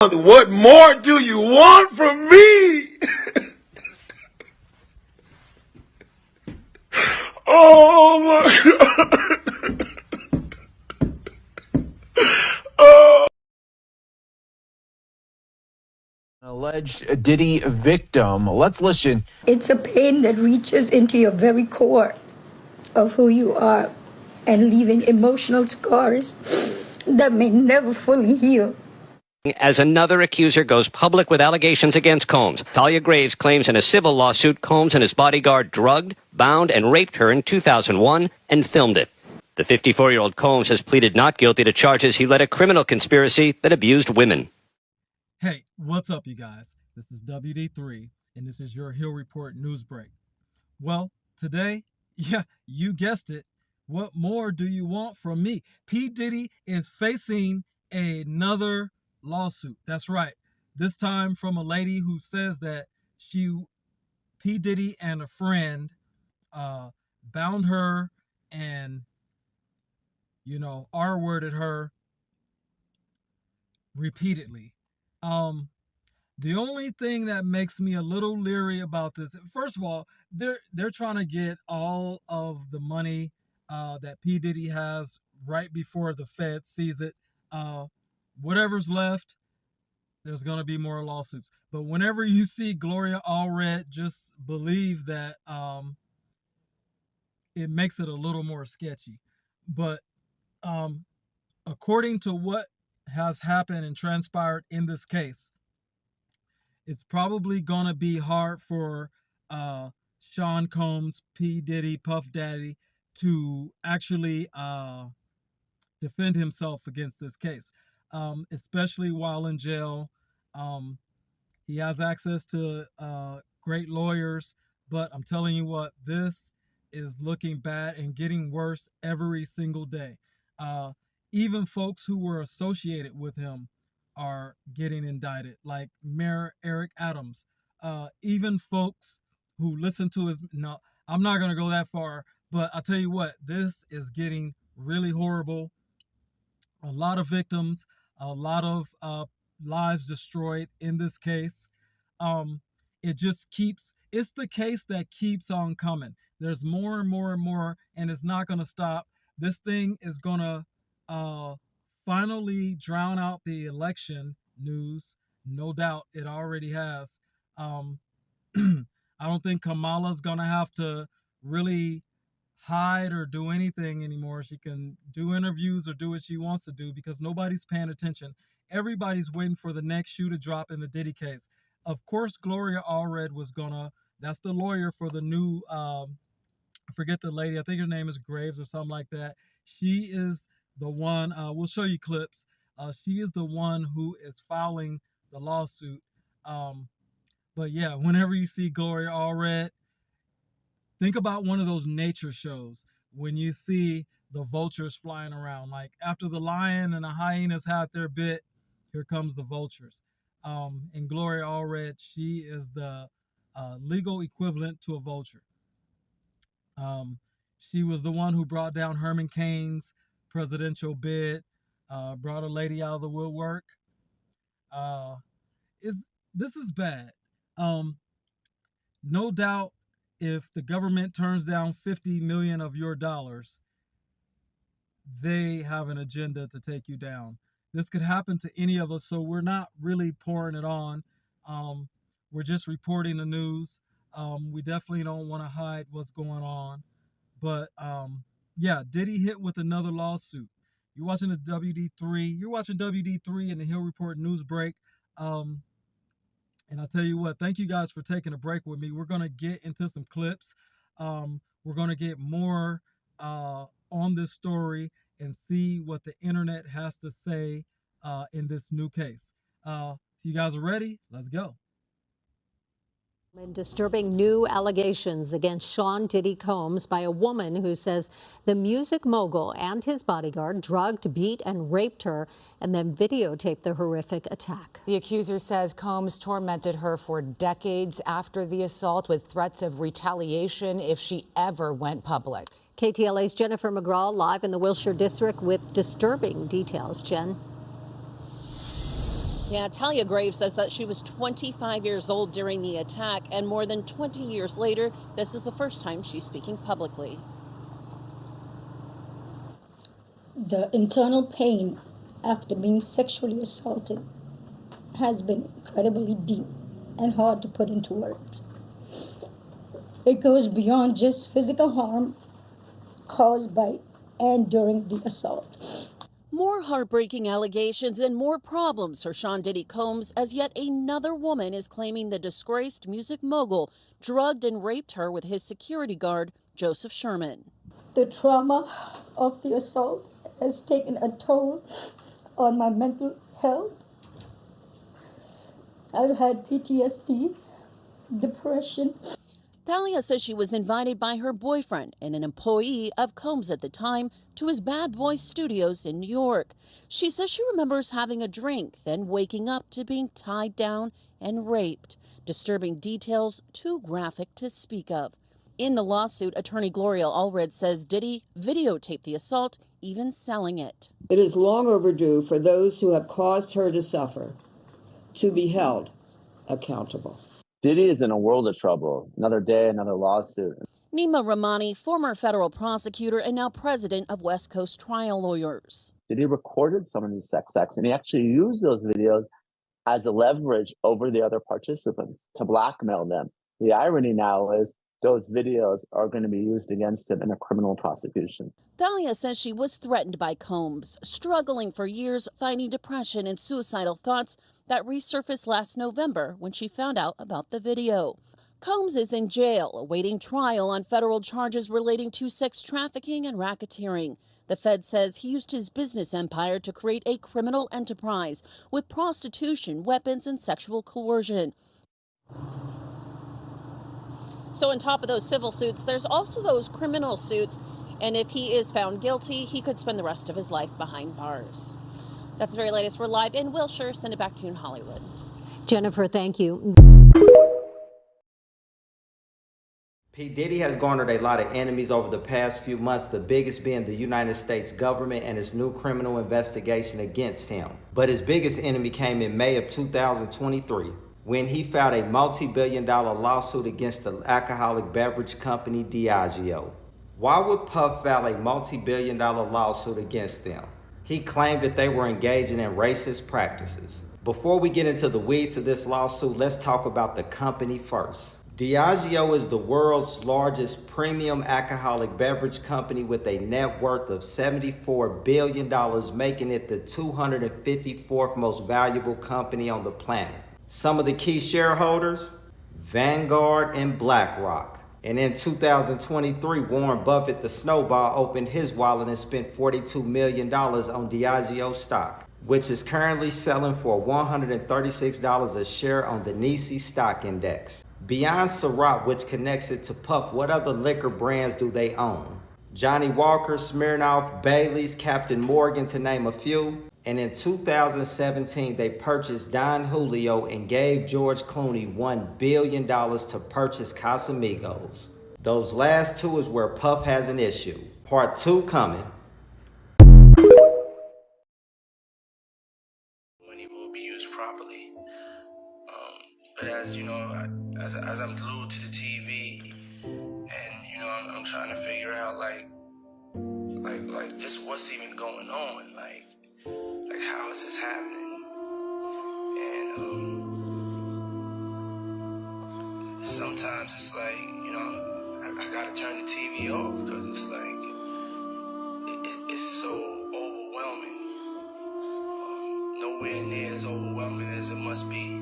What more do you want from me? Oh my God. Oh. Alleged Diddy victim. Let's listen. It's a pain that reaches into your very core of who you are and leaving emotional scars that may never fully heal. As another accuser goes public with allegations against Combs, Talia Graves claims in a civil lawsuit Combs and his bodyguard drugged, bound, and raped her in 2001 and filmed it. The 54-year-old Combs has pleaded not guilty to charges he led a criminal conspiracy that abused women. Hey, what's up, you guys? This is WD3, and this is your Hill Report news break. Well, today, yeah, you guessed it. What more do you want from me? P. Diddy is facing another lawsuit. That's right. This time from a lady who says that P. Diddy and a friend bound her and, R-worded her repeatedly. The only thing that makes me a little leery about this, first of all, they're trying to get all of the money that P. Diddy has right before the Fed sees it. Whatever's left, there's going to be more lawsuits. But whenever you see Gloria Allred, just believe that it makes it a little more sketchy. But according to what has happened and transpired in this case, it's probably going to be hard for Sean Combs, P. Diddy, Puff Daddy to actually defend himself against this case, especially while in jail. He has access to great lawyers, but I'm telling you what, this is looking bad and getting worse every single day. Even folks who were associated with him are getting indicted, like Mayor Eric Adams. Even folks who listen to his, no, I'm not going to go that far, but I'll tell you what, this is getting really horrible. A lot of victims, a lot of lives destroyed in this case. It's the case that keeps on coming. There's more and more and more, and it's not going to stop. This thing is going to finally drown out the election news. No doubt it already has. I don't think Kamala's going to have to really hide or do anything anymore. She can do interviews or do what she wants to do because nobody's paying attention. Everybody's waiting for the next shoe to drop in the Diddy case. Of course, Gloria Allred that's the lawyer for the new, I forget the lady, I think her name is Graves or something like that. She is the one, we'll show you clips. She is the one who is filing the lawsuit. But yeah, whenever you see Gloria Allred, think about one of those nature shows when you see the vultures flying around. Like after the lion and the hyenas had their bit, here comes the vultures. And Gloria Allred, she is the legal equivalent to a vulture. She was the one who brought down Herman Cain's presidential bid, brought a lady out of the woodwork. This is bad. No doubt, if the government turns down 50 million of your dollars, they have an agenda to take you down. This could happen to any of us, so we're not really pouring it on. We're just reporting the news. We definitely don't want to hide what's going on. But yeah, Diddy hit with another lawsuit. You're watching the WD3. You're watching WD3 and the Hill Report news break. And I'll tell you what, thank you guys for taking a break with me. We're going to get into some clips. We're going to get more on this story and see what the internet has to say in this new case. If you guys are ready, let's go. Disturbing new allegations against Sean Diddy Combs by a woman who says the music mogul and his bodyguard drugged, beat, and raped her and then videotaped the horrific attack. The accuser says Combs tormented her for decades after the assault with threats of retaliation if she ever went public. KTLA's Jennifer McGraw live in the Wilshire District with disturbing details. Jen. Yeah, Talia Graves says that she was 25 years old during the attack, and more than 20 years later, this is the first time she's speaking publicly. The internal pain after being sexually assaulted has been incredibly deep and hard to put into words. It goes beyond just physical harm caused by and during the assault. More heartbreaking allegations and more problems for Sean Diddy Combs as yet another woman is claiming the disgraced music mogul drugged and raped her with his security guard, Joseph Sherman. The trauma of the assault has taken a toll on my mental health. I've had PTSD, depression. Thalia says she was invited by her boyfriend and an employee of Combs at the time to his Bad Boy Studios in New York. She says she remembers having a drink, then waking up to being tied down and raped. Disturbing details too graphic to speak of. In the lawsuit, attorney Gloria Allred says Diddy videotaped the assault, even selling it. It is long overdue for those who have caused her to suffer to be held accountable. Diddy is in a world of trouble. Another day, another lawsuit. Nima Rahmani, former federal prosecutor and now president of West Coast Trial Lawyers. Diddy recorded some of these sex acts, and he actually used those videos as a leverage over the other participants to blackmail them. The irony now is those videos are going to be used against him in a criminal prosecution. Thalia says she was threatened by Combs, struggling for years, fighting depression and suicidal thoughts that resurfaced last November when she found out about the video. Combs is in jail, awaiting trial on federal charges relating to sex trafficking and racketeering. The Fed says he used his business empire to create a criminal enterprise with prostitution, weapons, and sexual coercion. So on top of those civil suits, there's also those criminal suits. And if he is found guilty, he could spend the rest of his life behind bars. That's the very latest. We're live in Wilshire. Send it back to you in Hollywood. Jennifer, thank you. P. Diddy has garnered a lot of enemies over the past few months, the biggest being the United States government and its new criminal investigation against him. But his biggest enemy came in May of 2023 when he filed a multi-billion-dollar lawsuit against the alcoholic beverage company Diageo. Why would Puff file a multi-billion-dollar lawsuit against them? He claimed that they were engaging in racist practices. Before we get into the weeds of this lawsuit, let's talk about the company first. Diageo is the world's largest premium alcoholic beverage company with a net worth of $74 billion, making it the 254th most valuable company on the planet. Some of the key shareholders, Vanguard and BlackRock. And in 2023, Warren Buffett, the snowball, opened his wallet and spent $42 million on Diageo stock, which is currently selling for $136 a share on the NYSE stock index. Beyond Ciroc, which connects it to Puff, what other liquor brands do they own? Johnny Walker, Smirnoff, Bailey's, Captain Morgan, to name a few. And in 2017, they purchased Don Julio and gave George Clooney $1 billion to purchase Casamigos. Those last two is where Puff has an issue. Part 2 coming. Money will be used properly. But as you know, as I'm glued to the TV, and you know, I'm trying to figure out like just what's even going on, like how is this happening? And sometimes it's like, you know, I gotta turn the TV off because it's like it's so overwhelming. Nowhere near as overwhelming as it must be